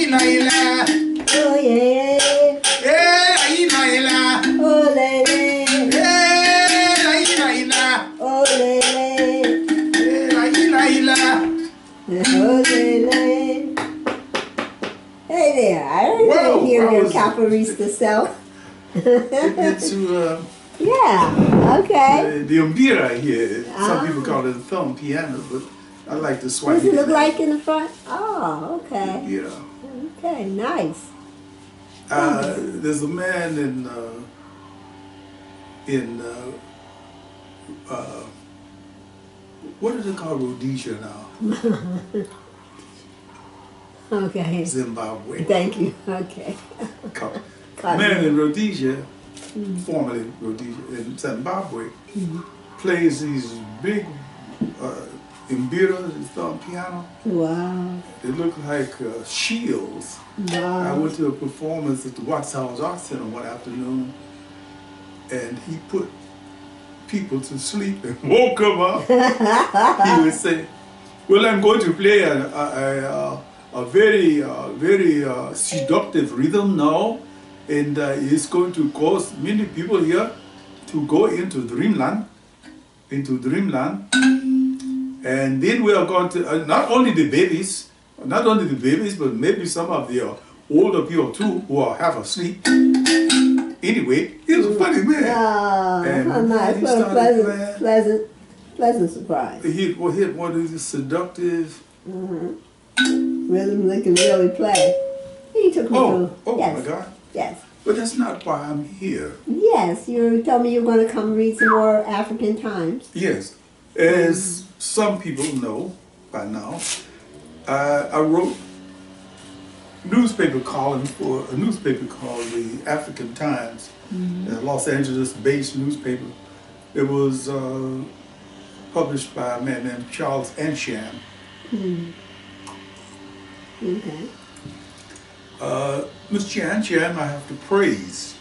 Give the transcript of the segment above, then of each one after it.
Oh yeah. Oh lady. Oh lady. Oh lady. Hey there, I didn't hear your capoeirista self. Yeah, okay. The umbira here, some people call it a thumb piano, but I like to swipe. What does it look like in the front? Oh, okay. Yeah. Okay, nice. There's a man in what is it called, Rhodesia now? Okay. Zimbabwe. Thank you. Okay. Man in Rhodesia, formerly Rhodesia, in Zimbabwe, plays these big mbira, thumb piano. Wow. They look like shields. Wow. I went to a performance at the Watts House Art Center one afternoon, and he put people to sleep and woke them up. He would say, well, I'm going to play a very seductive rhythm now, and it's going to cause many people here to go into dreamland, and then we are going to, not only the babies, but maybe some of the older people too, who are half asleep. Anyway, he was a funny man. Oh, and how nice. What a pleasant surprise. He hit one of these seductive rhythm they can really play. He took me through. Oh Yes. my God. Yes. But that's not why I'm here. Yes, you told me you were going to come read some more African Times. Yes. As some people know by now, I wrote newspaper column for a newspaper called the African Times, a Los Angeles-based newspaper. It was published by a man named Charles Anyiam. Okay. Mr. Anyiam, I have to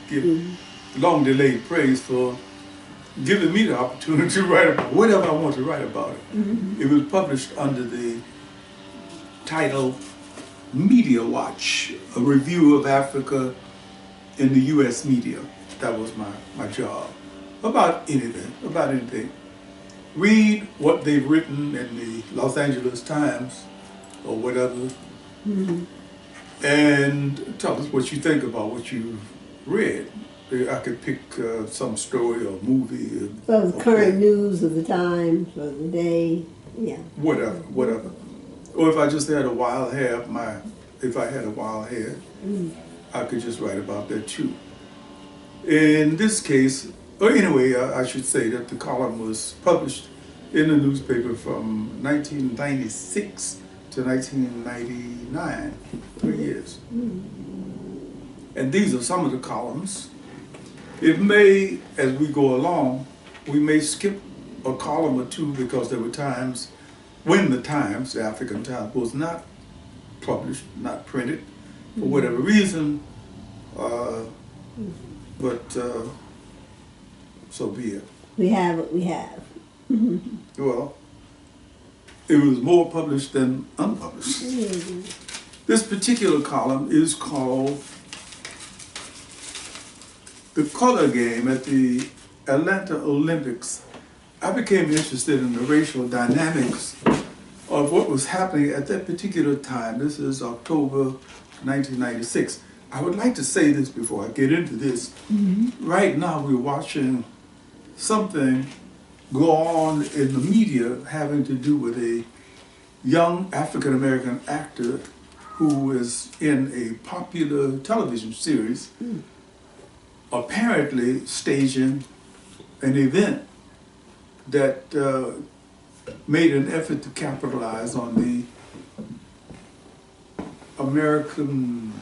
give long-delayed praise for giving me the opportunity to write about whatever I want to write about it. It was published under the title Media Watch, a review of Africa in the U.S. media. That was my job. About anything. Read what they've written in the Los Angeles Times or whatever, and tell us what you think about what you've read. I could pick some story or movie. So the current news of the time, for the day, yeah. Whatever. Or if I just had a wild hair, I could just write about that too. In this case, or anyway, I should say that the column was published in the newspaper from 1996 to 1999, 3 years. And these are some of the columns. It may, as we go along, we may skip a column or two because there were times when the Times, the African Times, was not published, not printed, for whatever reason, but so be it. We have what we have. Well, it was more published than unpublished. This particular column is called The Color Game at the Atlanta Olympics. I became interested in the racial dynamics of what was happening at that particular time. This is October 1996. I would like to say this before I get into this. Right now we're watching something go on in the media having to do with a young African-American actor who is in a popular television series, apparently staging an event that made an effort to capitalize on the American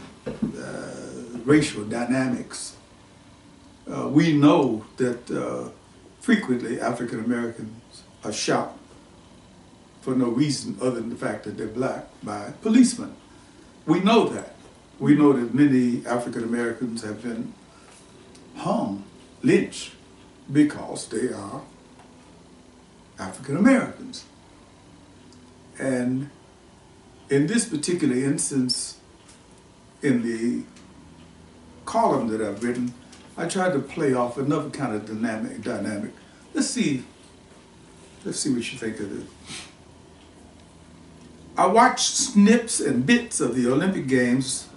racial dynamics. We know that frequently African Americans are shot for no reason other than the fact that they're black by policemen. We know that. We know that many African Americans have been hung, lynched, because they are African Americans. And in this particular instance, in the column that I've written, I tried to play off another kind of dynamic. Let's see what you think of it. I watched snips and bits of the Olympic Games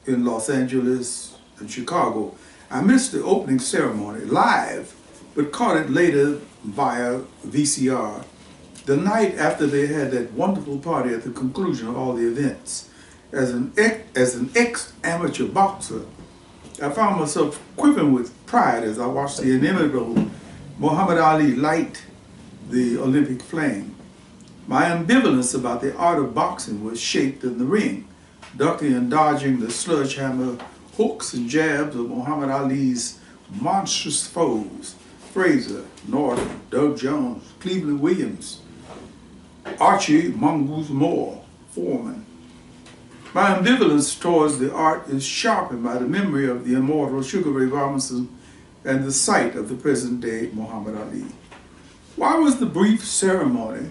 in Los Angeles and Chicago. I missed the opening ceremony live, but caught it later via VCR, the night after they had that wonderful party at the conclusion of all the events. As an ex-amateur boxer, I found myself quivering with pride as I watched the inimitable Muhammad Ali light the Olympic flame. My ambivalence about the art of boxing was shaped in the ring, ducking and dodging the sledgehammer hooks and jabs of Muhammad Ali's monstrous foes, Frazier, Norton, Doug Jones, Cleveland Williams, Archie Mongoose Moore, Foreman. My ambivalence towards the art is sharpened by the memory of the immortal Sugar Ray Robinson and the sight of the present-day Muhammad Ali. Why was the brief ceremony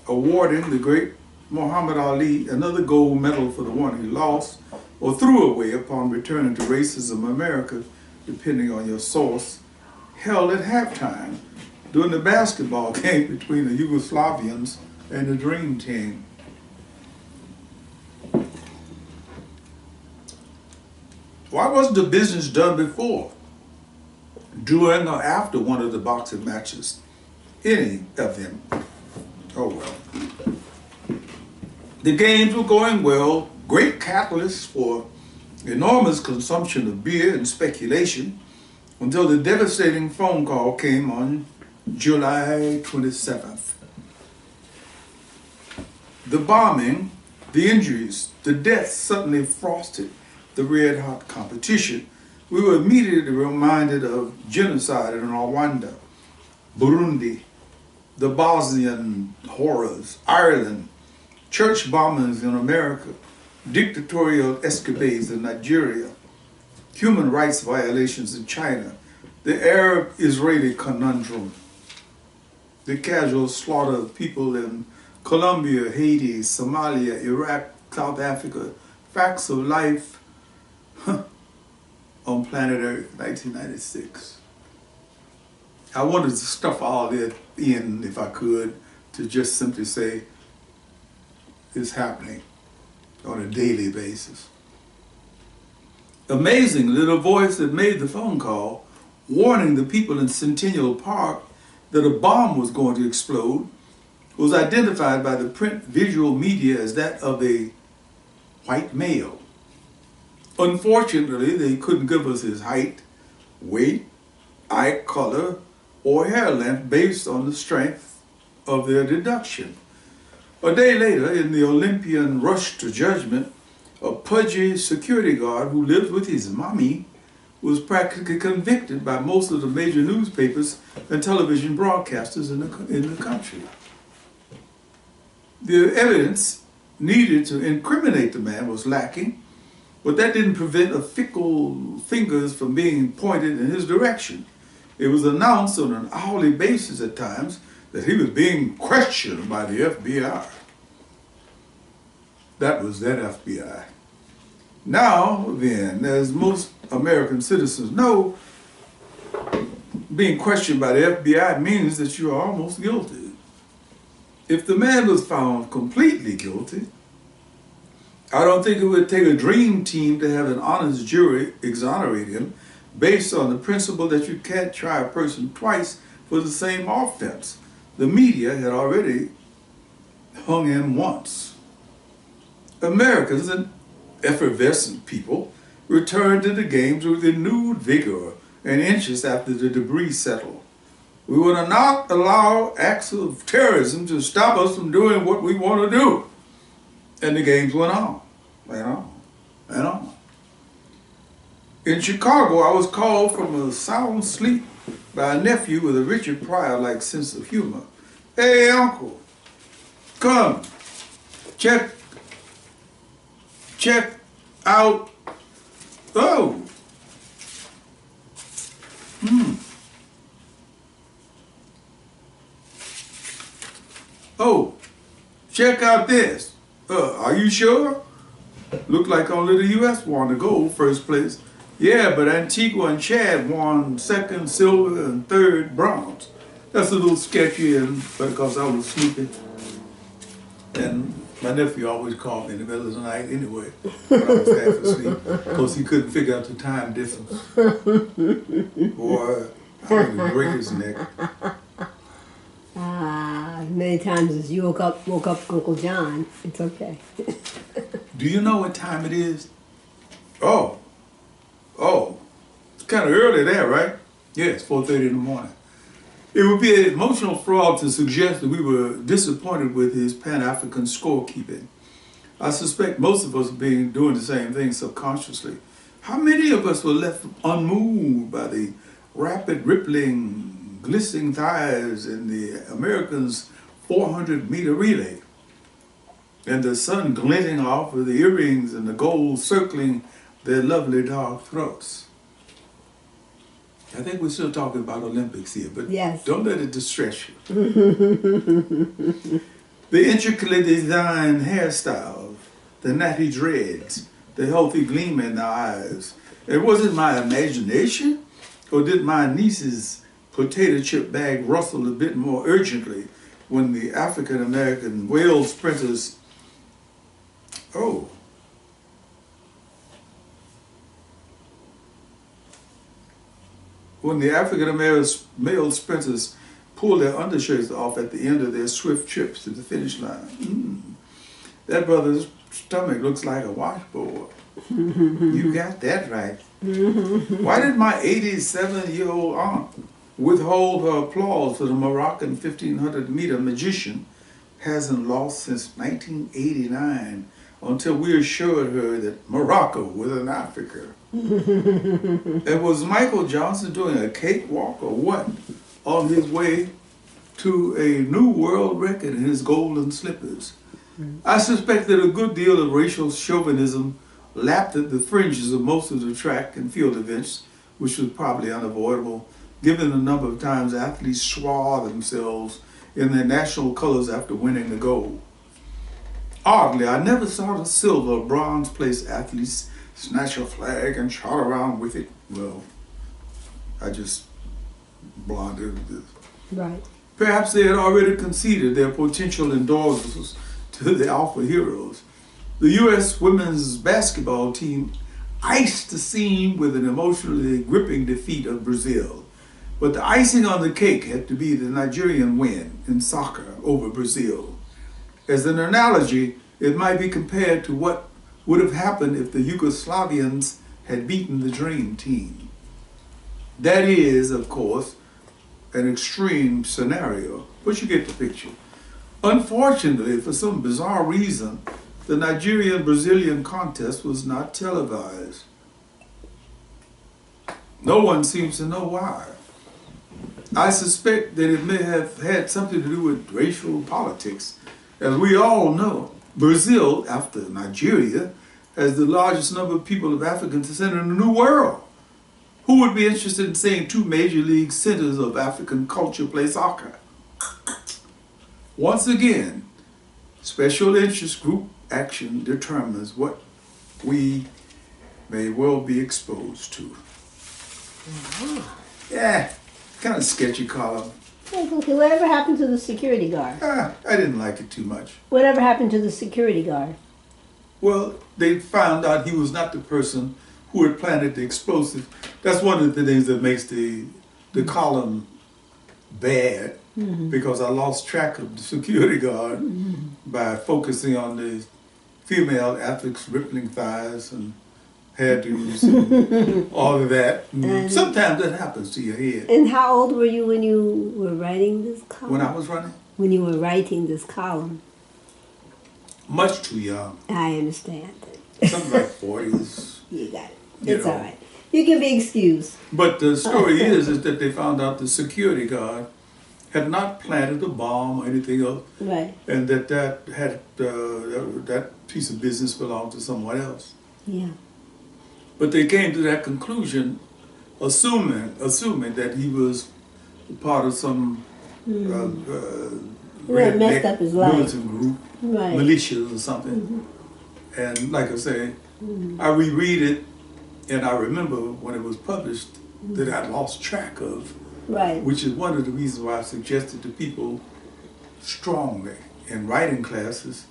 awarding the great Muhammad Ali another gold medal for the one he lost or threw away upon returning to racism America, depending on your source, held at halftime during the basketball game between the Yugoslavians and the Dream Team? Why wasn't the business done before, during or after one of the boxing matches? Any of them. Oh well. The games were going well, great catalysts for enormous consumption of beer and speculation, until the devastating phone call came on July 27th. The bombing, the injuries, the deaths suddenly frosted the red-hot competition. We were immediately reminded of genocide in Rwanda, Burundi, the Bosnian horrors, Ireland, church bombings in America, dictatorial escapades in Nigeria, human rights violations in China, the Arab-Israeli conundrum, the casual slaughter of people in Colombia, Haiti, Somalia, Iraq, South Africa, facts of life on planet Earth, 1996. I wanted to stuff all that in, if I could, to just simply say it's happening on a daily basis. Amazingly, the voice that made the phone call, warning the people in Centennial Park that a bomb was going to explode, was identified by the print visual media as that of a white male. Unfortunately, they couldn't give us his height, weight, eye color, or hair length based on the strength of their deduction. A day later, in the Olympian rush to judgment, a pudgy security guard who lived with his mommy was practically convicted by most of the major newspapers and television broadcasters in the country. The evidence needed to incriminate the man was lacking, but that didn't prevent a fickle fingers from being pointed in his direction. It was announced on an hourly basis at times that he was being questioned by the FBI. That was that FBI. Now then, as most American citizens know, being questioned by the FBI means that you are almost guilty. If the man was found completely guilty, I don't think it would take a dream team to have an honest jury exonerate him based on the principle that you can't try a person twice for the same offense. The media had already hung him once. Americans and effervescent people returned to the games with renewed vigor and interest after the debris settled. We will not allow acts of terrorism to stop us from doing what we want to do. And the games went on, and on, and on. In Chicago, I was called from a sound sleep by a nephew with a Richard Pryor-like sense of humor. Hey, uncle, come, check out, oh, oh, check out this. Are you sure? Looked like only the U.S. won the gold, first place. Yeah, but Antigua and Chad won second silver and third bronze. That's a little sketchy, but because I was sleeping. And my nephew always called me in the middle of the night anyway, when I was half asleep, because he couldn't figure out the time difference. Boy, I had to break his neck. Many times as you woke up Uncle John, it's okay. Do you know what time it is? Oh, it's kind of early there, right? Yeah, it's 4:30 in the morning. It would be an emotional fraud to suggest that we were disappointed with his Pan-African scorekeeping. I suspect most of us are doing the same thing subconsciously. How many of us were left unmoved by the rapid rippling, glistening thighs in the Americans' 400-meter relay, and the sun glinting off of the earrings and the gold circling their lovely dark throats? I think we're still talking about Olympics here, but yes. Don't let it distress you. The intricately designed hairstyles, the natty dreads, the healthy gleam in the eyes. And was it my imagination, or did my niece's potato chip bag rustle a bit more urgently when the African American whale sprinters, when the African American male sprinters pulled their undershirts off at the end of their swift trips to the finish line. That brother's stomach looks like a washboard. You got that right. Why did my 87-year-old aunt withhold her applause for the Moroccan 1,500-meter magician hasn't lost since 1989 until we assured her that Morocco was in Africa? And was Michael Johnson doing a cakewalk or what on his way to a new world record in his golden slippers? I suspect that a good deal of racial chauvinism lapped at the fringes of most of the track and field events, which was probably unavoidable given the number of times athletes swathe themselves in their national colors after winning the gold. Oddly, I never saw the silver or bronze place athletes snatch a flag and trot around with it. Well, I just blundered this. Right. Perhaps they had already conceded their potential endorsers to the alpha heroes. The U.S. women's basketball team iced the scene with an emotionally gripping defeat of Brazil. But the icing on the cake had to be the Nigerian win in soccer over Brazil. As an analogy, it might be compared to what would have happened if the Yugoslavians had beaten the Dream Team. That is, of course, an extreme scenario, but you get the picture. Unfortunately, for some bizarre reason, the Nigerian-Brazilian contest was not televised. No one seems to know why. I suspect that it may have had something to do with racial politics. As we all know, Brazil, after Nigeria, has the largest number of people of African descent in the New World. Who would be interested in seeing two major league centers of African culture play soccer? Once again, special interest group action determines what we may well be exposed to. Yeah, kind of sketchy column. Okay, whatever happened to the security guard? I didn't like it too much. Whatever happened to the security guard? Well, they found out he was not the person who had planted the explosive. That's one of the things that makes the column bad, because I lost track of the security guard by focusing on the female athlete's rippling thighs and hairdos and all of that. And sometimes that happens to your head. And how old were you when you were writing this column? When I was running? When you were writing this column? Much too young. I understand. Something like 40s. You got it. It's all right. You can be excused. But the story is that they found out the security guard had not planted a bomb or anything else. Right. And that piece of business belonged to someone else. Yeah. But they came to that conclusion, assuming that he was part of some messed up his life. militant group, Right. militias or something. And like I say, I reread it, and I remember when it was published that I lost track of, Right. which is one of the reasons why I suggested to people strongly in writing classes,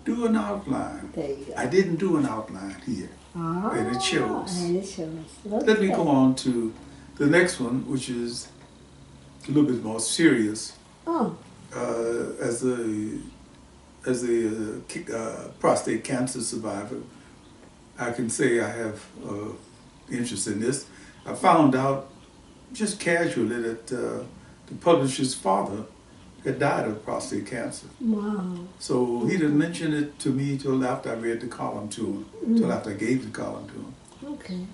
do an outline. There you go. I didn't do an outline here, and it shows. And it shows. Okay. Let me go on to the next one, which is a little bit more serious. Oh. As a prostate cancer survivor, I can say I have interest in this. I found out just casually that the publisher's father had died of prostate cancer. Wow. So he didn't mention it to me till after I read the column to him, till after I gave the column to him. Okay.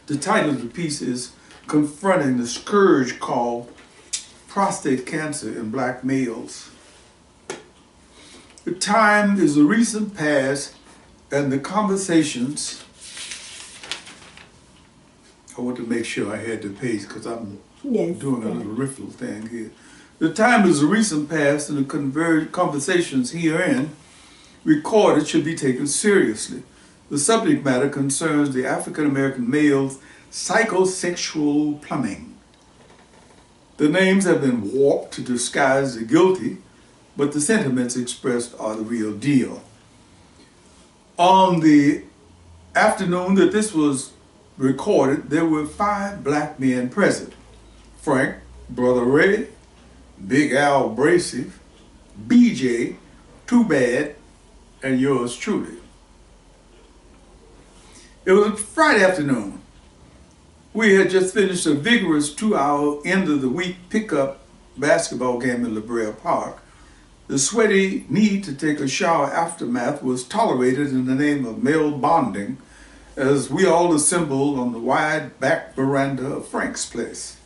The title of the piece is Confronting the Scourge called Prostate Cancer in Black Males. The time is a recent past, and the conversations, I want to make sure I had the page because I'm doing a little riffle thing here. The time is a recent past, and the conversations herein recorded should be taken seriously. The subject matter concerns the African American male's psychosexual plumbing. The names have been warped to disguise the guilty, but the sentiments expressed are the real deal. On the afternoon that this was recorded, there were 5 black men present. Frank, Brother Ray, Big Al Bracey, BJ, Too Bad, and yours truly. It was a Friday afternoon. We had just finished a vigorous 2-hour end of the week pickup basketball game in La Brea Park. The sweaty need to take a shower aftermath was tolerated in the name of male bonding as we all assembled on the wide back veranda of Frank's place.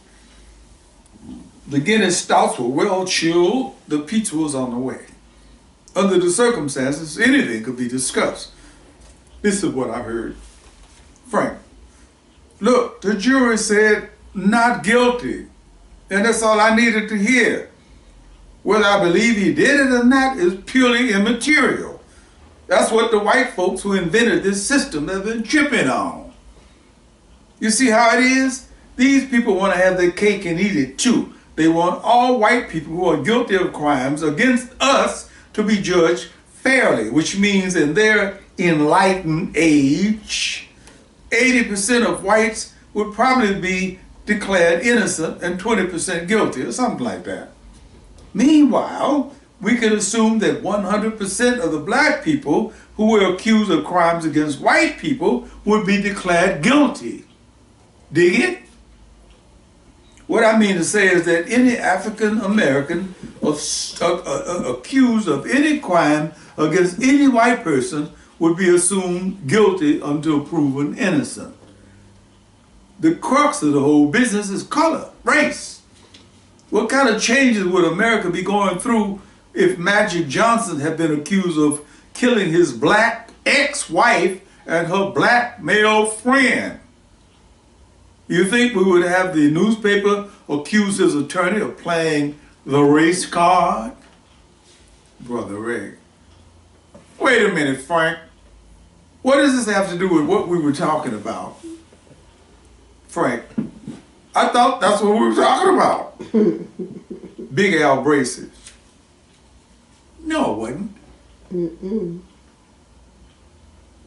The Guinness stouts were well chilled, the pizza was on the way. Under the circumstances, anything could be discussed. This is what I heard. Frank, look, the jury said not guilty, and that's all I needed to hear. Whether I believe he did it or not is purely immaterial. That's what the white folks who invented this system have been tripping on. You see how it is? These people want to have their cake and eat it too. They want all white people who are guilty of crimes against us to be judged fairly, which means in their enlightened age, 80% of whites would probably be declared innocent and 20% guilty or something like that. Meanwhile, we can assume that 100% of the black people who were accused of crimes against white people would be declared guilty. Dig it? What I mean to say is that any African American accused of any crime against any white person would be assumed guilty until proven innocent. The crux of the whole business is color, race. What kind of changes would America be going through if Magic Johnson had been accused of killing his black ex-wife and her black male friend? You think we would have the newspaper accuse his attorney of playing the race card? Brother Ray. Wait a minute, Frank. What does this have to do with what we were talking about? Frank, I thought that's what we were talking about. Big Al Bracey. No, it wasn't.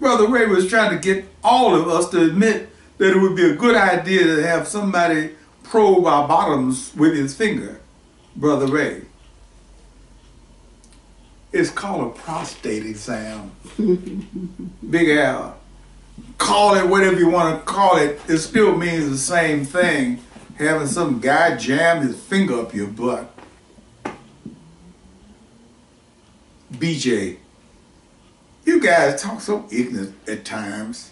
Brother Ray was trying to get all of us to admit that it would be a good idea to have somebody probe our bottoms with his finger. Brother Ray. It's called a prostate exam. Big Al. Call it whatever you want to call it. It still means the same thing. Having some guy jam his finger up your butt. BJ. You guys talk so ignorant at times.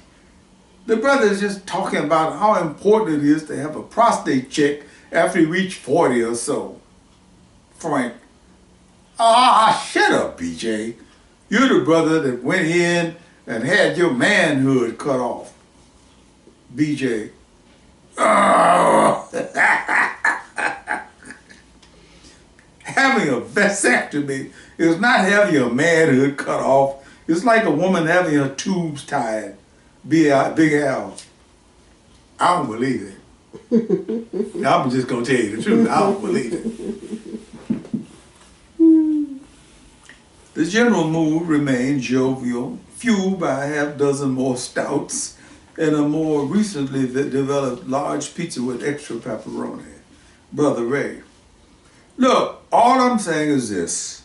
The brother is just talking about how important it is to have a prostate check after you reach 40 or so. Frank. Shut up, BJ. You're the brother that went in and had your manhood cut off. BJ. Oh. having a vasectomy is not having your manhood cut off. It's like a woman having her tubes tied. Big Al. I don't believe it. I'm just going to tell you the truth. I don't believe it. The general mood remained jovial, fueled by a half dozen more stouts and a more recently developed large pizza with extra pepperoni. Brother Ray. Look, all I'm saying is this.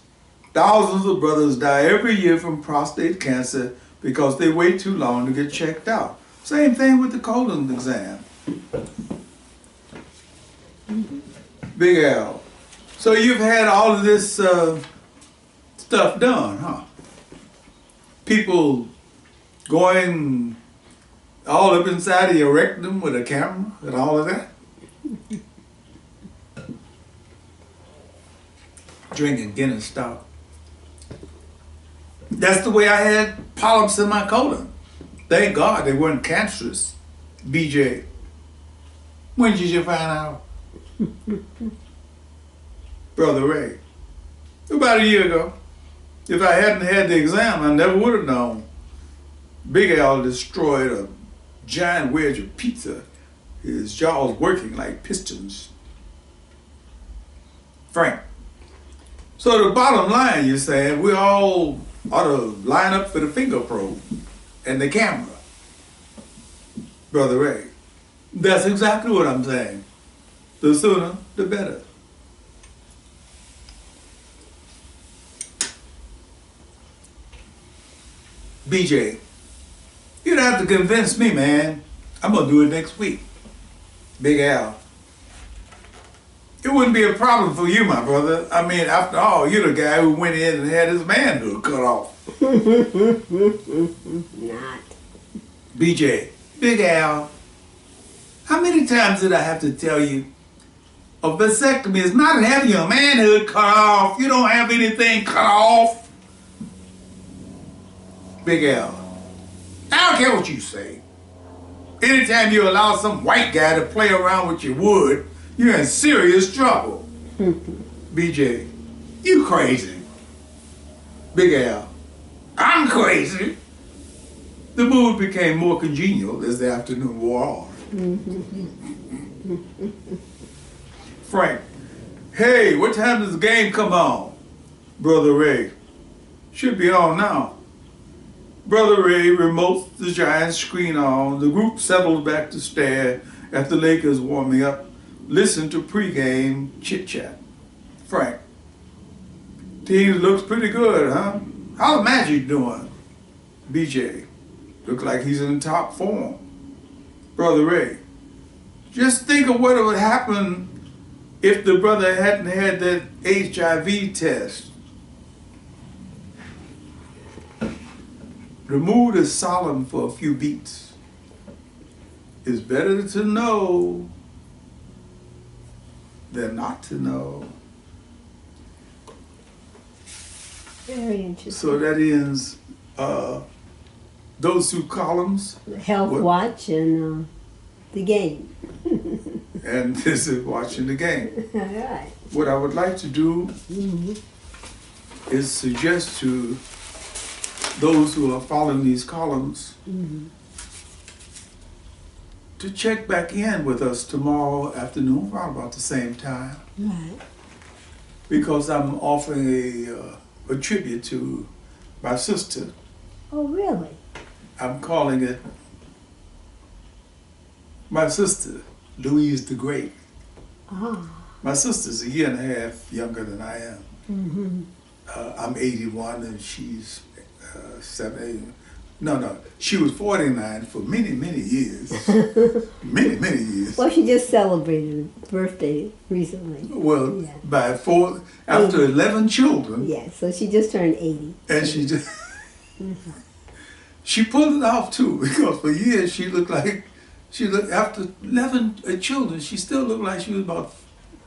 Thousands of brothers die every year from prostate cancer because they wait too long to get checked out. Same thing with the colon exam. Big Al. So you've had all of this stuff done, huh? People going all up inside of your rectum with a camera and all of that? Drinking Guinness stout. That's the way I had polyps in my colon. Thank God they weren't cancerous. BJ, when did you find out? Brother Ray, about a year ago. If I hadn't had the exam, I never would have known. Big Al destroyed a giant wedge of pizza, his jaws working like pistons. Frank, so the bottom line, you're saying, we all ought to line up for the finger probe and the camera. Brother Ray, that's exactly what I'm saying. The sooner, the better. BJ, you don't have to convince me, man. I'm going to do it next week. Big Al. It wouldn't be a problem for you, my brother. I mean, after all, you're the guy who went in and had his manhood cut off. Not. BJ, Big Al, how many times did I have to tell you a vasectomy is not having your manhood cut off. You don't have anything cut off. Big Al, I don't care what you say. Anytime you allow some white guy to play around with your wood, you're in serious trouble. BJ, you crazy. Big Al, I'm crazy. The mood became more congenial as the afternoon wore on. Frank, hey, what time does the game come on? Brother Ray, should be on now. Brother Ray remotes the giant screen on. The group settles back to stare at the Lakers warming up, listen to pregame chit-chat. Frank, team looks pretty good, huh? How's Magic doing? BJ, looks like he's in top form. Brother Ray, just think of what would happen if the brother hadn't had that HIV test. The mood is solemn for a few beats. It's better to know than not to know. Very interesting. So that ends those two columns. Health Watch and the game. And this is watching the game. All right. What I would like to do is suggest to those who are following these columns to check back in with us tomorrow afternoon around about the same time. Right. Because I'm offering a tribute to my sister. Oh, really? I'm calling it my sister, Louise the Great. Ah. My sister's a year and a half younger than I am. I'm 81 and she's 70. No, she was 49 for many, many years. many years. Well, she just celebrated her birthday recently. Well, Yeah. after 11 children. Yeah, so she just turned 80. And she just, she pulled it off too, because for years she looked, after 11 children, she still looked like she was about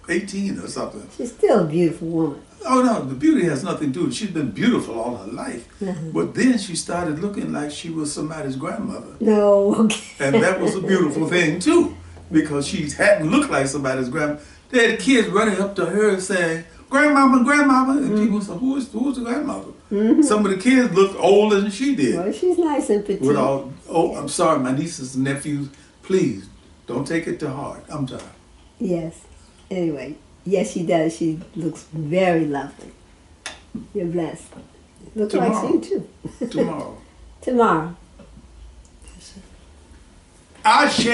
18 or something. She's still a beautiful woman. Oh no, the beauty has nothing to do with it. She's been beautiful all her life. But then she started looking like she was somebody's grandmother. No, okay. And that was a beautiful thing too, because she hadn't looked like somebody's grandmother. They had kids running up to her saying, grandmama, grandmama. And people said, who's the grandmother? Some of the kids looked older than she did. Well, she's nice and petite. Without, oh, I'm sorry, my nieces and nephews, please, don't take it to heart. I'm sorry. Yes. Anyway, yes, she does. She looks very lovely. You're blessed. Looks like you too. Tomorrow. Tomorrow. Ashe!